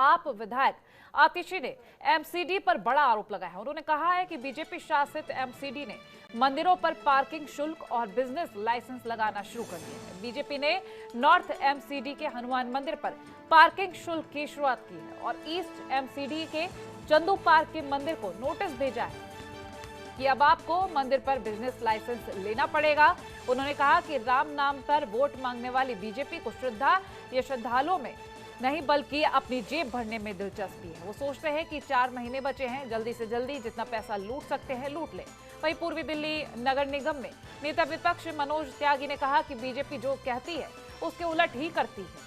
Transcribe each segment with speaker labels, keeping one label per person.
Speaker 1: आप विधायक आतिशी ने एमसीडी पर बड़ा आरोप लगाया है। उन्होंने कहा है कि बीजेपी शासित एमसीडी ने मंदिरों पर पार्किंग शुल्क और बिजनेस लाइसेंस लगाना शुरू कर दिया है। बीजेपी ने नॉर्थ एमसीडी के हनुमान मंदिर पर पार्किंग शुल्क की शुरुआत की है और ईस्ट एमसीडी के चंदू पार्क के मंदिर को नोटिस भेजा है कि अब आपको मंदिर पर बिजनेस लाइसेंस लेना पड़ेगा। उन्होंने कहा कि राम नाम पर वोट मांगने वाली बीजेपी को श्रद्धा या श्रद्धालुओं में नहीं बल्कि अपनी जेब भरने में दिलचस्पी है। वो सोचते हैं कि 4 महीने बचे हैं, जल्दी से जल्दी जितना पैसा लूट सकते हैं लूट ले। वहीं पूर्वी दिल्ली नगर निगम में नेता विपक्ष मनोज त्यागी ने कहा कि बीजेपी जो कहती है उसके उलट ही करती है।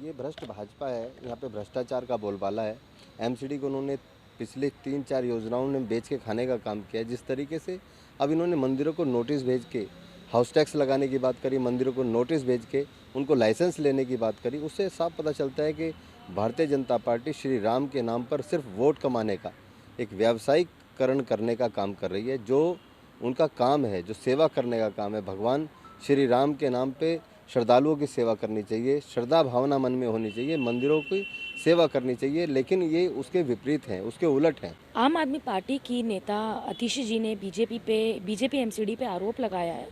Speaker 2: ये भ्रष्ट भाजपा है, यहाँ पे भ्रष्टाचार का बोलबाला है। एमसीडी को उन्होंने पिछले 3-4 योजनाओं ने बेच के खाने का काम किया है। जिस तरीके से अब इन्होंने मंदिरों को नोटिस भेज के हाउस टैक्स लगाने की बात करी, मंदिरों को नोटिस भेज के उनको लाइसेंस लेने की बात करी, उससे साफ पता चलता है कि भारतीय जनता पार्टी श्री राम के नाम पर सिर्फ वोट कमाने का एक व्यावसायिकरण करने का काम कर रही है। जो उनका काम है, जो सेवा करने का काम है, भगवान श्री राम के नाम पे श्रद्धालुओं की सेवा करनी चाहिए, श्रद्धा भावना मन में होनी चाहिए, मंदिरों की सेवा करनी चाहिए, लेकिन ये उसके विपरीत हैं, उसके उलट हैं।
Speaker 3: आम आदमी पार्टी की नेता आतिशी जी ने बीजेपी एमसीडी पे आरोप लगाया है।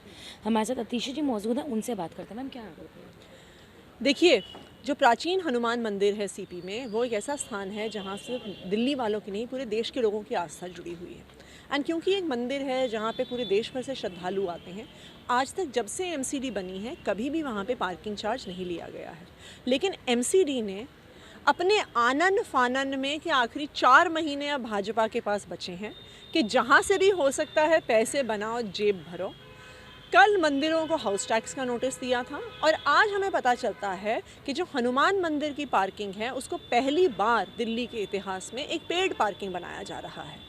Speaker 3: हमारे साथ आतिशी जी मौजूद हैं, उनसे बात करते हैं। मैम, क्या आरोप है?
Speaker 4: देखिए, जो प्राचीन हनुमान मंदिर है सीपी में, वो एक ऐसा स्थान है जहाँ सिर्फ दिल्ली वालों की नहीं पूरे देश के लोगों की आस्था जुड़ी हुई है। एंड क्योंकि एक मंदिर है जहाँ पे पूरे देश भर से श्रद्धालु आते हैं, आज तक जब से एमसीडी बनी है कभी भी वहाँ पे पार्किंग चार्ज नहीं लिया गया है। लेकिन एमसीडी ने अपने आनन फानन में कि आखिरी 4 महीने अब भाजपा के पास बचे हैं कि जहाँ से भी हो सकता है पैसे बनाओ, जेब भरो। कल मंदिरों को हाउस टैक्स का नोटिस दिया था और आज हमें पता चलता है कि जो हनुमान मंदिर की पार्किंग है उसको पहली बार दिल्ली के इतिहास में एक पेड पार्किंग बनाया जा रहा है।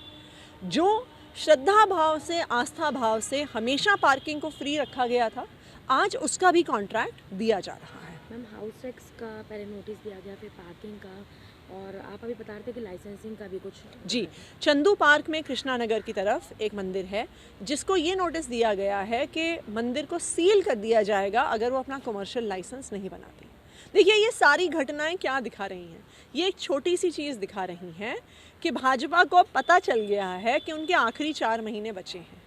Speaker 4: जो श्रद्धा भाव से, आस्था भाव से हमेशा पार्किंग को फ्री रखा गया था, आज उसका भी कॉन्ट्रैक्ट दिया जा रहा है।
Speaker 3: मैम, हाउस टैक्स का पहले नोटिस दिया गया, फिर पार्किंग का, और आप अभी बता रहे थे कि लाइसेंसिंग का भी कुछ।
Speaker 4: जी, चंदू पार्क में कृष्णा नगर की तरफ एक मंदिर है जिसको ये नोटिस दिया गया है कि मंदिर को सील कर दिया जाएगा अगर वो अपना कमर्शियल लाइसेंस नहीं बनाती। देखिए, ये सारी घटनाएं क्या दिखा रही हैं? ये एक छोटी सी चीज़ दिखा रही हैं कि भाजपा को पता चल गया है कि उनके आखिरी 4 महीने बचे हैं।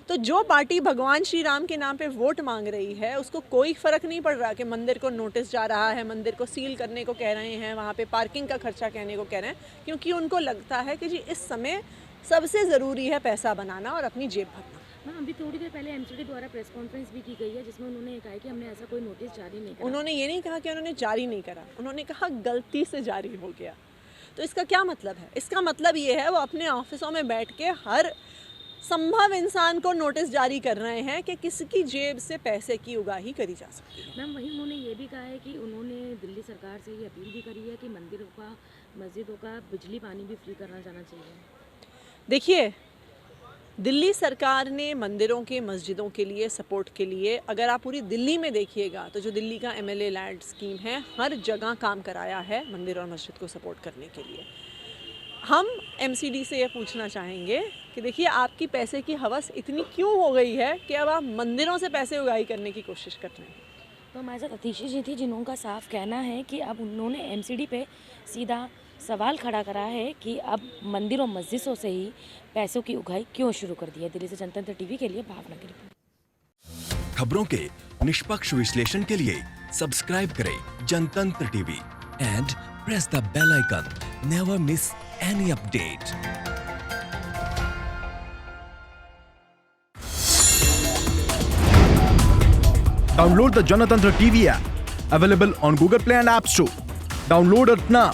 Speaker 4: तो जो पार्टी भगवान श्री राम के नाम पे वोट मांग रही है उसको कोई फ़र्क नहीं पड़ रहा कि मंदिर को नोटिस जा रहा है, मंदिर को सील करने को कह रहे हैं, वहाँ पे पार्किंग का खर्चा कहने को कह रहे हैं, क्योंकि उनको लगता है कि जी इस समय सबसे ज़रूरी है पैसा बनाना और अपनी जेब भरना।
Speaker 3: मैम, अभी थोड़ी देर पहले एमसीडी द्वारा प्रेस कॉन्फ्रेंस भी की गई है जिसमें उन्होंने कहा कि हमने ऐसा कोई नोटिस जारी नहीं करा।
Speaker 4: उन्होंने ये नहीं कहा कि उन्होंने जारी नहीं करा, उन्होंने कहा गलती से जारी हो गया। तो इसका क्या मतलब है? इसका मतलब ये है वो अपने ऑफिसों में बैठ के हर संभव इंसान को नोटिस जारी कर रहे हैं कि किसकी जेब से पैसे की उगाही करी जा सकती है।
Speaker 3: मैम, वहीं उन्होंने ये भी कहा है कि उन्होंने दिल्ली सरकार से ये अपील भी करी है कि मंदिरों का, मस्जिदों का बिजली पानी भी फ्री करना जाना चाहिए।
Speaker 4: देखिए, दिल्ली सरकार ने मंदिरों के, मस्जिदों के लिए, सपोर्ट के लिए, अगर आप पूरी दिल्ली में देखिएगा तो जो दिल्ली का एमएलए लैंड स्कीम है हर जगह काम कराया है मंदिर और मस्जिद को सपोर्ट करने के लिए। हम एमसीडी से ये पूछना चाहेंगे कि देखिए, आपकी पैसे की हवस इतनी क्यों हो गई है कि अब आप मंदिरों से पैसे उगाही करने की कोशिश कर रहे हैं?
Speaker 3: तो हमारे साथ आतिशी जी थी जिन्होंने साफ कहना है कि अब उन्होंने एमसीडी पे सीधा सवाल खड़ा करा है कि अब मंदिर और मस्जिदों से ही पैसों की उगाही क्यों शुरू कर दी है। दिल्ली से जनतंत्र टीवी के लिए भावना की रिपोर्ट।
Speaker 5: खबरों के निष्पक्ष विश्लेषण के लिए सब्सक्राइब करें Janatantra TV and press the bell icon. Never miss any update.
Speaker 6: Download the Janatantra TV app, available on Google Play and App Store. Download it now.